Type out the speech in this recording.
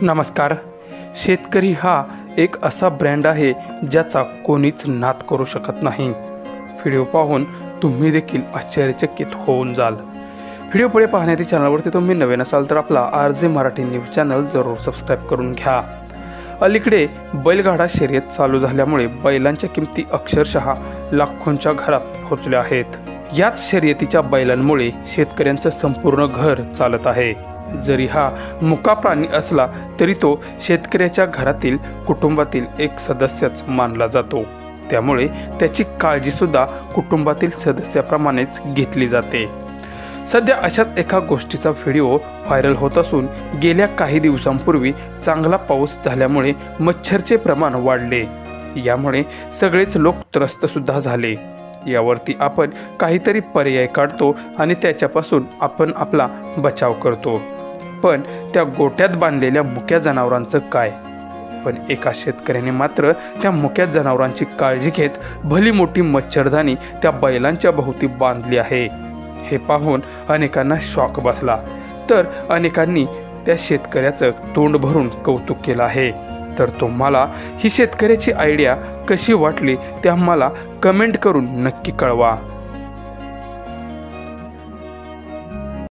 नमस्कार. शेतकरी हा एक असा ब्रँड आहे ज्याचा कोणीच नाद करू शकत नाही. व्हिडिओ पाहून तुम्ही देखील आश्चर्यचकित होऊन जाल. व्हिडिओ पुढे पाहण्यासाठी चॅनलवरती तुम्ही नवीन असाल तर आपला RJ मराठी न्यूज चॅनल जरूर सबस्क्राईब करून घ्या. अलीकडे बैलगाडा शर्यत चालू झाल्यामुळे बैलांच्या किमती अक्षरशः लाखोंच्या घरात पोहोचल्या आहेत. याच शर्यतीच्या बैलांमुळे शेतकऱ्यांचं संपूर्ण घर चालत आहे. जरी हा मुका प्राणी असला तरी तो शेतकऱ्याच्या घरातील कुटुंबातील एक सदस्यच मानला जातो. त्यामुळे त्याची काळजी सुद्धा कुटुंबातील सदस्याप्रमाणेच घेतली जाते. सध्या अशाच एका गोष्टीचा व्हिडिओ व्हायरल होत असून गेल्या काही दिवसांपूर्वी चांगला पाऊस झाल्यामुळे मच्छरचे प्रमाण वाढले. यामुळे सगळेच लोक त्रस्त सुद्धा झाले. यावरती आपण काहीतरी पर्याय काढतो आणि त्याच्यापासून आपण आपला बचाव करतो. पण त्या गोट्यात बांधलेल्या मुक्या जनावरांचं काय? पण एका शेतकऱ्याने मात्र त्या मुक्या जनावरांची काळजी घेत भली मोठी मच्छरदाणी त्या बैलांच्या भोवती बांधली आहे. हे पाहून अनेकांना शॉक बसला तर अनेकांनी त्या शेतकऱ्याचं तोंड भरून कौतुक केलं आहे. तर तुम्हाला ही शेतकऱ्याची आयडिया कशी वाटली ते आम्हाला कमेंट करून नक्की कळवा.